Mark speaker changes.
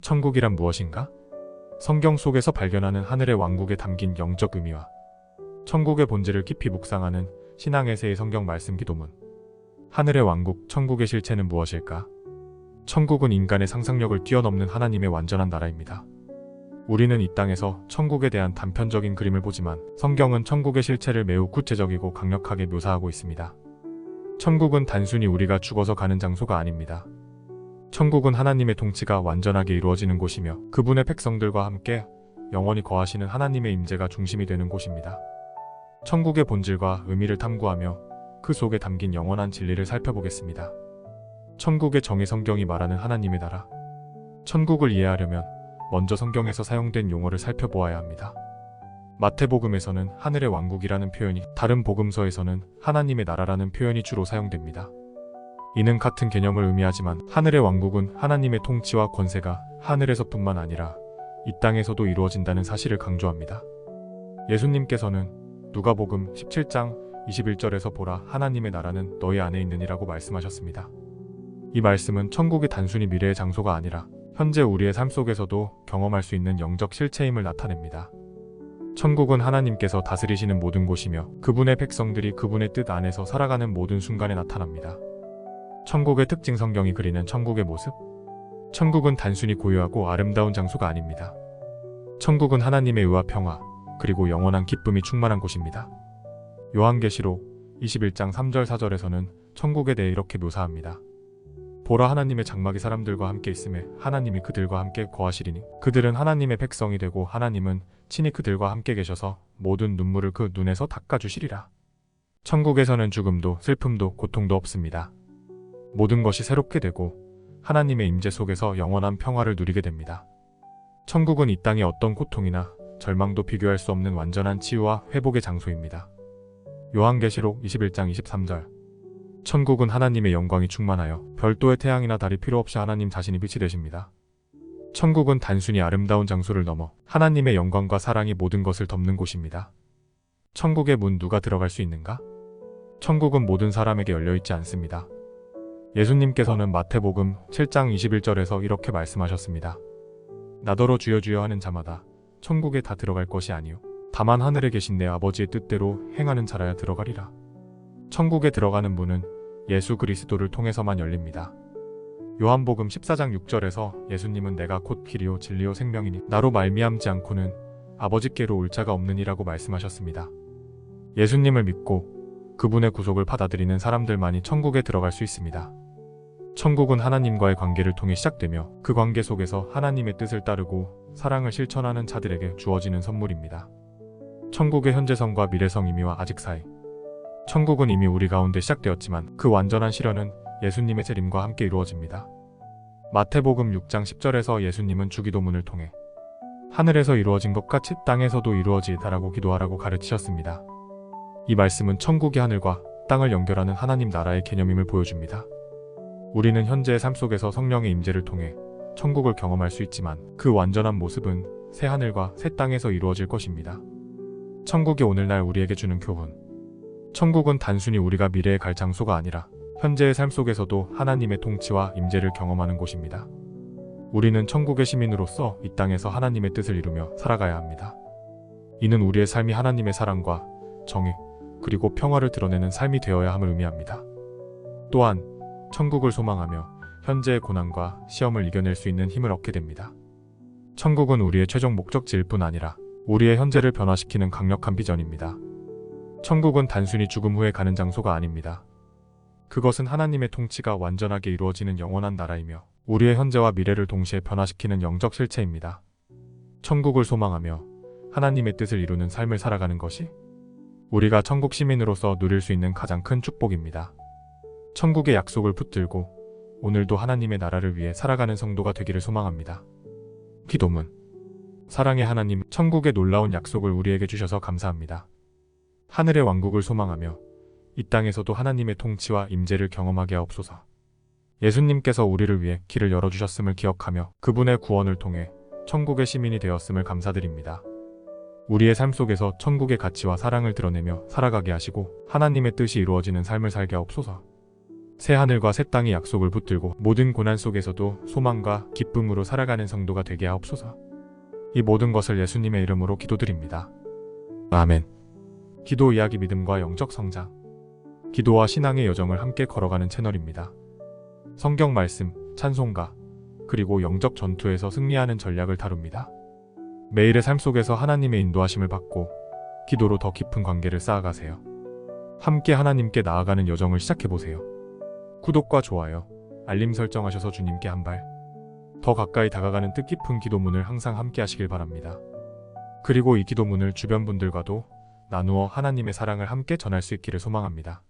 Speaker 1: 천국이란 무엇인가? 성경 속에서 발견하는 하늘의 왕국에 담긴 영적 의미와 천국의 본질을 깊이 묵상하는 신앙에세이 성경 말씀 기도문. 하늘의 왕국, 천국의 실체는 무엇일까? 천국은 인간의 상상력을 뛰어넘는 하나님의 완전한 나라입니다. 우리는 이 땅에서 천국에 대한 단편적인 그림을 보지만 성경은 천국의 실체를 매우 구체적이고 강력하게 묘사하고 있습니다. 천국은 단순히 우리가 죽어서 가는 장소가 아닙니다. 천국은 하나님의 통치가 완전하게 이루어지는 곳이며 그분의 백성들과 함께 영원히 거하시는 하나님의 임재가 중심이 되는 곳입니다. 천국의 본질과 의미를 탐구하며 그 속에 담긴 영원한 진리를 살펴보겠습니다. 천국의 정의, 성경이 말하는 하나님의 나라. 천국을 이해하려면 먼저 성경에서 사용된 용어를 살펴보아야 합니다. 마태복음에서는 하늘의 왕국이라는 표현이, 다른 복음서에서는 하나님의 나라라는 표현이 주로 사용됩니다. 이는 같은 개념을 의미하지만 하늘의 왕국은 하나님의 통치와 권세가 하늘에서뿐만 아니라 이 땅에서도 이루어진다는 사실을 강조합니다. 예수님께서는 누가복음 17장 21절에서 보라, 하나님의 나라는 너희 안에 있느니라고 말씀하셨습니다. 이 말씀은 천국이 단순히 미래의 장소가 아니라 현재 우리의 삶 속에서도 경험할 수 있는 영적 실체임을 나타냅니다. 천국은 하나님께서 다스리시는 모든 곳이며 그분의 백성들이 그분의 뜻 안에서 살아가는 모든 순간에 나타납니다. 천국의 특징, 성경이 그리는 천국의 모습. 천국은 단순히 고요하고 아름다운 장소가 아닙니다. 천국은 하나님의 의와 평화, 그리고 영원한 기쁨이 충만한 곳입니다. 요한계시록 21장 3절 4절에서는 천국에 대해 이렇게 묘사합니다. 보라, 하나님의 장막이 사람들과 함께 있음에 하나님이 그들과 함께 거하시리니 그들은 하나님의 백성이 되고 하나님은 친히 그들과 함께 계셔서 모든 눈물을 그 눈에서 닦아주시리라. 천국에서는 죽음도 슬픔도 고통도 없습니다. 모든 것이 새롭게 되고 하나님의 임재 속에서 영원한 평화를 누리게 됩니다. 천국은 이 땅의 어떤 고통이나 절망도 비교할 수 없는 완전한 치유와 회복의 장소입니다. 요한계시록 21장 23절. 천국은 하나님의 영광이 충만하여 별도의 태양이나 달이 필요 없이 하나님 자신이 빛이 되십니다. 천국은 단순히 아름다운 장소를 넘어 하나님의 영광과 사랑이 모든 것을 덮는 곳입니다. 천국의 문, 누가 들어갈 수 있는가? 천국은 모든 사람에게 열려있지 않습니다. 예수님께서는 마태복음 7장 21절에서 이렇게 말씀하셨습니다. 나더러 주여 주여 하는 자마다 천국에 다 들어갈 것이 아니요 다만 하늘에 계신 내 아버지의 뜻대로 행하는 자라야 들어가리라. 천국에 들어가는 문은 예수 그리스도를 통해서만 열립니다. 요한복음 14장 6절에서 예수님은 내가 곧 길이요 진리요 생명이니 나로 말미암지 않고는 아버지께로 올 자가 없느니라고 말씀하셨습니다. 예수님을 믿고 그분의 구속을 받아들이는 사람들만이 천국에 들어갈 수 있습니다. 천국은 하나님과의 관계를 통해 시작되며 그 관계 속에서 하나님의 뜻을 따르고 사랑을 실천하는 자들에게 주어지는 선물입니다. 천국의 현재성과 미래성, 의미와 아직 사이. 천국은 이미 우리 가운데 시작되었지만 그 완전한 실현은 예수님의 재림과 함께 이루어집니다. 마태복음 6장 10절에서 예수님은 주기도문을 통해 하늘에서 이루어진 것 같이 땅에서도 이루어지다라고 기도하라고 가르치셨습니다. 이 말씀은 천국이 하늘과 땅을 연결하는 하나님 나라의 개념임을 보여줍니다. 우리는 현재의 삶 속에서 성령의 임재를 통해 천국을 경험할 수 있지만 그 완전한 모습은 새 하늘과 새 땅에서 이루어질 것입니다. 천국이 오늘날 우리에게 주는 교훈. 천국은 단순히 우리가 미래에 갈 장소가 아니라 현재의 삶 속에서도 하나님의 통치와 임재를 경험하는 곳입니다. 우리는 천국의 시민으로서 이 땅에서 하나님의 뜻을 이루며 살아가야 합니다. 이는 우리의 삶이 하나님의 사랑과 정의, 그리고 평화를 드러내는 삶이 되어야 함을 의미합니다. 또한 천국을 소망하며 현재의 고난과 시험을 이겨낼 수 있는 힘을 얻게 됩니다. 천국은 우리의 최종 목적지일 뿐 아니라 우리의 현재를 변화시키는 강력한 비전입니다. 천국은 단순히 죽음 후에 가는 장소가 아닙니다. 그것은 하나님의 통치가 완전하게 이루어지는 영원한 나라이며 우리의 현재와 미래를 동시에 변화시키는 영적 실체입니다. 천국을 소망하며 하나님의 뜻을 이루는 삶을 살아가는 것이 우리가 천국 시민으로서 누릴 수 있는 가장 큰 축복입니다. 천국의 약속을 붙들고 오늘도 하나님의 나라를 위해 살아가는 성도가 되기를 소망합니다. 기도문. 사랑의 하나님, 천국의 놀라운 약속을 우리에게 주셔서 감사합니다. 하늘의 왕국을 소망하며 이 땅에서도 하나님의 통치와 임재를 경험하게 하옵소서. 예수님께서 우리를 위해 길을 열어주셨음을 기억하며 그분의 구원을 통해 천국의 시민이 되었음을 감사드립니다. 우리의 삶 속에서 천국의 가치와 사랑을 드러내며 살아가게 하시고 하나님의 뜻이 이루어지는 삶을 살게 하옵소서. 새 하늘과 새 땅이 약속을 붙들고 모든 고난 속에서도 소망과 기쁨으로 살아가는 성도가 되게 하옵소서. 이 모든 것을 예수님의 이름으로 기도드립니다. 아멘. 기도 이야기 믿음과 영적 성장. 기도와 신앙의 여정을 함께 걸어가는 채널입니다. 성경 말씀, 찬송가, 그리고 영적 전투에서 승리하는 전략을 다룹니다. 매일의 삶 속에서 하나님의 인도하심을 받고 기도로 더 깊은 관계를 쌓아가세요. 함께 하나님께 나아가는 여정을 시작해보세요. 구독과 좋아요, 알림 설정하셔서 주님께 한 발 더 가까이 다가가는 뜻깊은 기도문을 항상 함께 하시길 바랍니다. 그리고 이 기도문을 주변 분들과도 나누어 하나님의 사랑을 함께 전할 수 있기를 소망합니다.